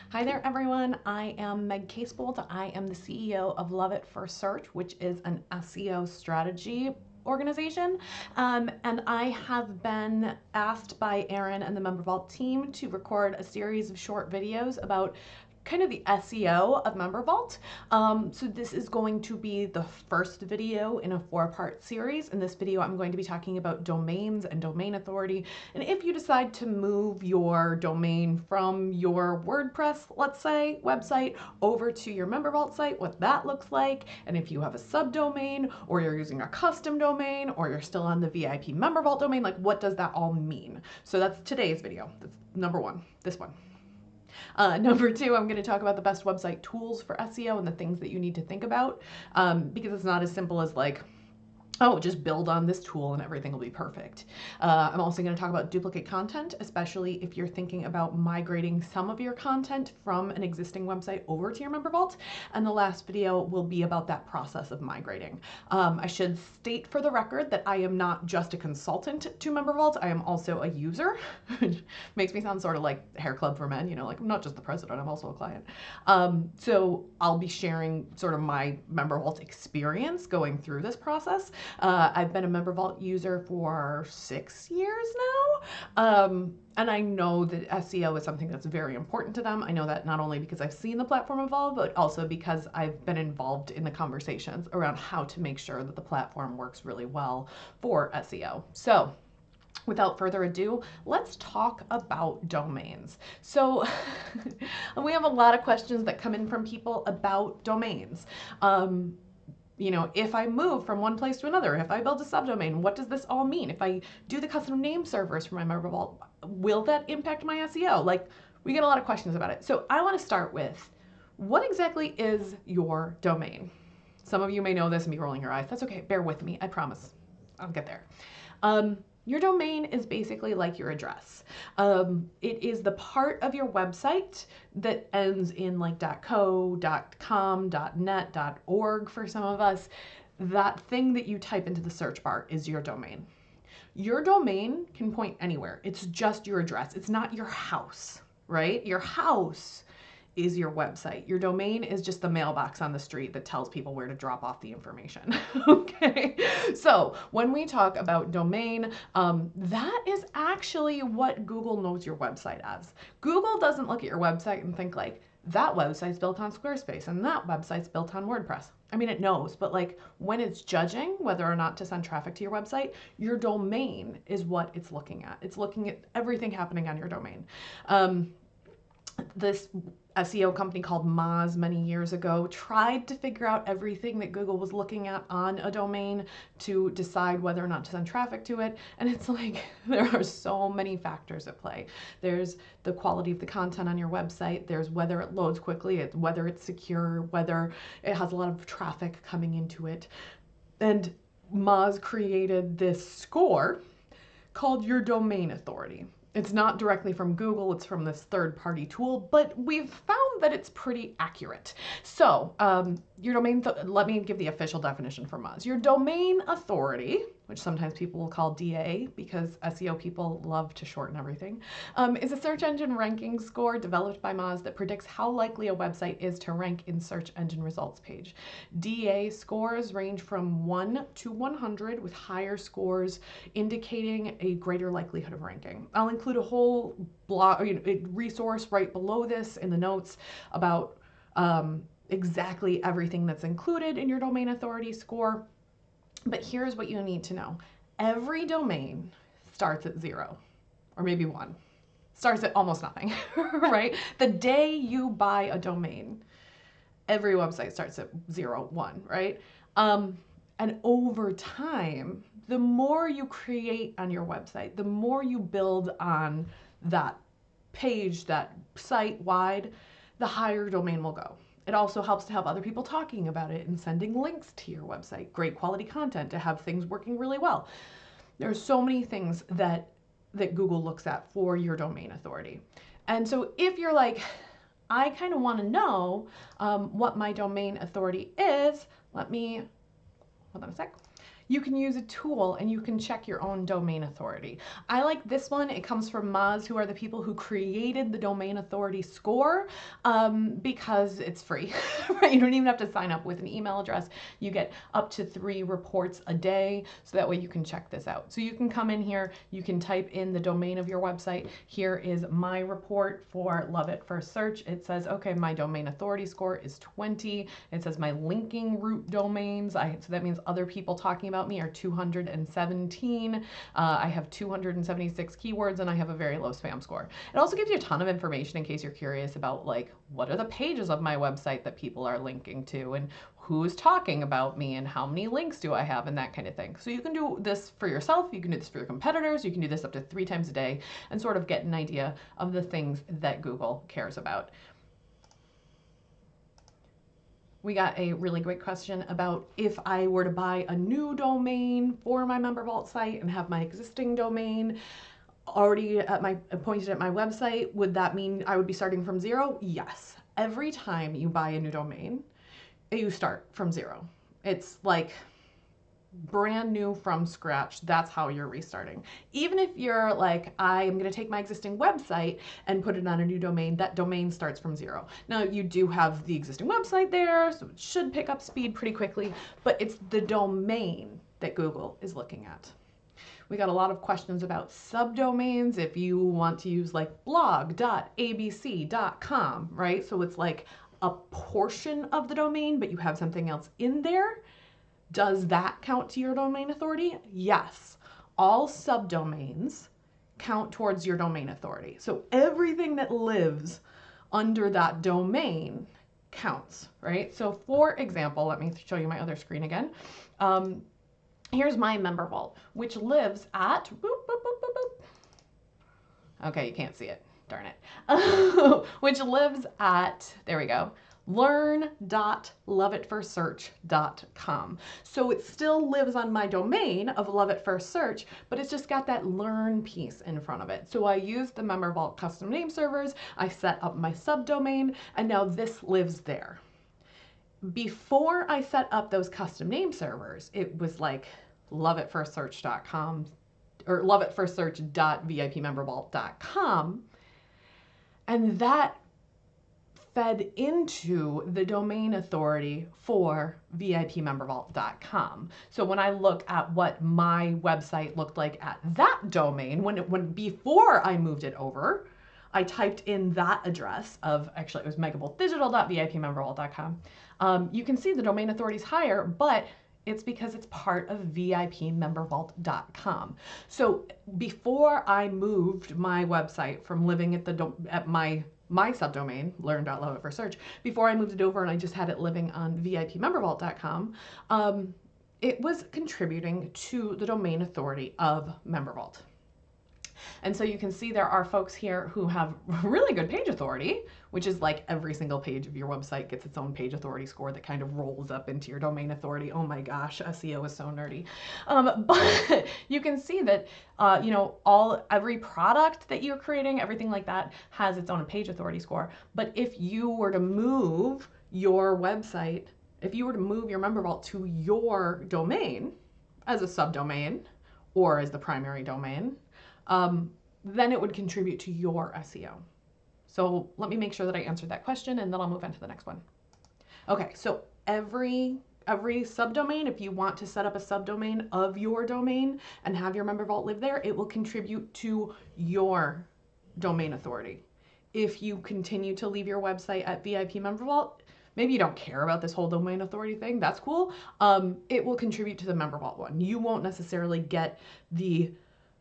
Hi there, everyone. I am Meg Casebold. I am the CEO of Love It for Search, which is an SEO strategy organization. And I have been asked by Erin and the MemberVault team to record a series of short videos about kind of the SEO of MemberVault. So this is going to be the first video in a 4-part series. In this video, I'm going to be talking about domains and domain authority. And if you decide to move your domain from your WordPress, let's say, website over to your MemberVault site, what that looks like. And if you have a subdomain, or you're using a custom domain, or you're still on the VIP MemberVault domain, like what does that all mean? So that's today's video. That's number one, this one. Number two, I'm going to talk about the best website tools for SEO and the things that you need to think about, because it's not as simple as like, oh, just build on this tool and everything will be perfect. I'm also going to talk about duplicate content, especially if you're thinking about migrating some of your content from an existing website over to your MemberVault. And the last video will be about that process of migrating. I should state for the record that I am not just a consultant to MemberVault. I am also a user, which makes me sound sort of like Hair Club for Men, you know, like I'm not just the president, I'm also a client. So I'll be sharing sort of my MemberVault experience going through this process. I've been a MemberVault user for 6 years now, and I know that SEO is something that's very important to them. I know that not only because I've seen the platform evolve, but also because I've been involved in the conversations around how to make sure that the platform works really well for SEO. So without further ado, let's talk about domains. So we have a lot of questions that come in from people about domains. You know, if I move from one place to another, if I build a subdomain, what does this all mean? If I do the custom name servers for my MemberVault, will that impact my SEO? Like, we get a lot of questions about it. So I want to start with, what exactly is your domain? Some of you may know this and be rolling your eyes. That's okay. Bear with me. I promise. I'll get there. Your domain is basically like your address. It is the part of your website that ends in like .co, .com, .net, .org for some of us. That thing that you type into the search bar is your domain. Your domain can point anywhere. It's just your address. It's not your house, right? Your house is your website. Your domain is just the mailbox on the street that tells people where to drop off the information. Okay, so when we talk about domain, that is actually what Google knows your website as. Google doesn't look at your website and think like, that website's built on Squarespace and that website's built on WordPress. I mean, it knows, but like when it's judging whether or not to send traffic to your website, your domain is what it's looking at. It's looking at everything happening on your domain. This SEO company called Moz many years ago tried to figure out everything that Google was looking at on a domain to decide whether or not to send traffic to it. And it's like, there are so many factors at play. There's the quality of the content on your website. There's whether it loads quickly, whether it's secure, whether it has a lot of traffic coming into it. And Moz created this score called your domain authority. It's not directly from Google, it's from this third-party tool, but we've found that it's pretty accurate. So your domain, let me give the official definition from Moz. Your domain authority, which sometimes people will call DA because SEO people love to shorten everything, is a search engine ranking score developed by Moz that predicts how likely a website is to rank in search engine results page. DA scores range from 1 to 100, with higher scores indicating a greater likelihood of ranking. I'll include a whole blog, resource right below this in the notes about exactly everything that's included in your domain authority score. But here's what you need to know. Every domain starts at 0, or maybe 1. Starts at almost nothing, right? The day you buy a domain, every website starts at 0, 1, right? And over time, the more you create on your website, the more you build on that page, that site wide, the higher your domain will go. It also helps to have other people talking about it and sending links to your website, great quality content, to have things working really well. There's so many things that Google looks at for your domain authority. And so if you're like, I kind of want to know what my domain authority is, hold on a sec. you can use a tool and you can check your own domain authority. I like this one. It comes from Moz, who are the people who created the domain authority score, because it's free, right? You don't even have to sign up with an email address. You get up to 3 reports a day, so that way you can check this out. So you can come in here, you can type in the domain of your website. Here is my report for Love It First Search. It says, okay, my domain authority score is 20. It says my linking root domains, so that means other people talking about me, are 217. I have 276 keywords, and I have a very low spam score. It also gives you a ton of information in case you're curious about, like, what are the pages of my website that people are linking to, and who's talking about me, and how many links do I have, and that kind of thing. So you can do this for yourself, you can do this for your competitors, you can do this up to 3 times a day, and sort of get an idea of the things that Google cares about. We got a really great question about if I were to buy a new domain for my MemberVault site and have my existing domain already appointed at my website, would that mean I would be starting from 0? Yes. Every time you buy a new domain, you start from 0. It's like brand new from scratch. That's how you're restarting. Even if you're like, I am going to take my existing website and put it on a new domain, that domain starts from 0. Now, you do have the existing website there, so it should pick up speed pretty quickly, but it's the domain that Google is looking at. We got a lot of questions about subdomains. If you want to use like blog.abc.com, right? So it's like a portion of the domain, but you have something else in there. Does that count to your domain authority? Yes. All subdomains count towards your domain authority. So everything that lives under that domain counts, right? So for example, let me show you my other screen again. Here's my MemberVault, which lives at, boop, boop, boop, boop, boop. Okay, you can't see it, darn it. Which lives at, there we go, learn.loveitfirstsearch.com. So it still lives on my domain of Love It First Search, but it's just got that learn piece in front of it. So I used the MemberVault custom name servers, I set up my subdomain, and now this lives there. Before I set up those custom name servers, it was like loveitfirstsearch.com or loveitfirstsearch.vipmembervault.com, and that fed into the domain authority for vipmembervault.com. So when I look at what my website looked like at that domain, when before I moved it over, I typed in that address of, actually it was megaboltdigital.vipmembervault.com. You can see the domain authority is higher, but it's because it's part of vipmembervault.com. So before I moved my website from living at my subdomain, learn.loveitfirstsearch, before I moved it over and I just had it living on vipmembervault.com, it was contributing to the domain authority of MemberVault. And so you can see there are folks here who have really good page authority, which is like every single page of your website gets its own page authority score that kind of rolls up into your domain authority. Oh my gosh, SEO is so nerdy. But you can see that, you know, every product that you're creating, everything like that has its own page authority score. But if you were to move your website, if you were to move your MemberVault to your domain as a subdomain or as the primary domain, then it would contribute to your SEO. So let me make sure that I answered that question, and then I'll move on to the next one. Okay, so every subdomain, if you want to set up a subdomain of your domain and have your MemberVault live there, it will contribute to your domain authority. If you continue to leave your website at VIP MemberVault, maybe you don't care about this whole domain authority thing, that's cool. It will contribute to the MemberVault one. You won't necessarily get the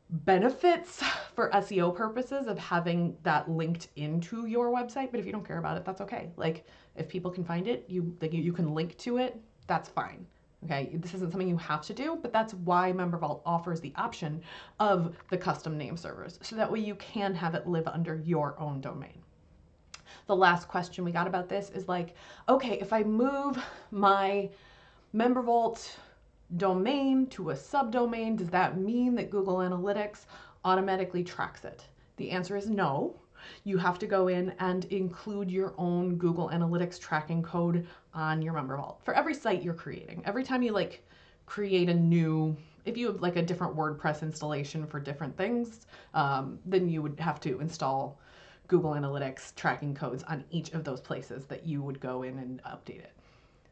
benefits for SEO purposes of having that linked into your website, but if you don't care about it, that's okay. Like, if people can find it, you can link to it, that's fine. Okay, this isn't something you have to do, but that's why MemberVault offers the option of the custom name servers, so that way you can have it live under your own domain. The last question we got about this is like, okay, if I move my MemberVault domain to a subdomain, does that mean that Google Analytics automatically tracks it? The answer is no. You have to go in and include your own Google Analytics tracking code on your MemberVault for every site you're creating. Every time you like create a new, if you have like a different WordPress installation for different things, then you would have to install Google Analytics tracking codes on each of those places that you would go in and update it.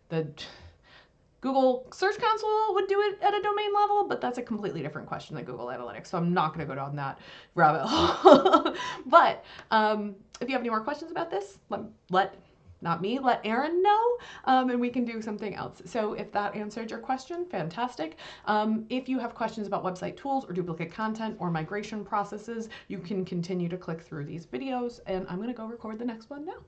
The Google Search Console would do it at a domain level, but that's a completely different question than Google Analytics, so I'm not going to go down that rabbit hole. But if you have any more questions about this, let Erin know, and we can do something else. So if that answered your question, fantastic. If you have questions about website tools or duplicate content or migration processes, you can continue to click through these videos, and I'm going to go record the next one now.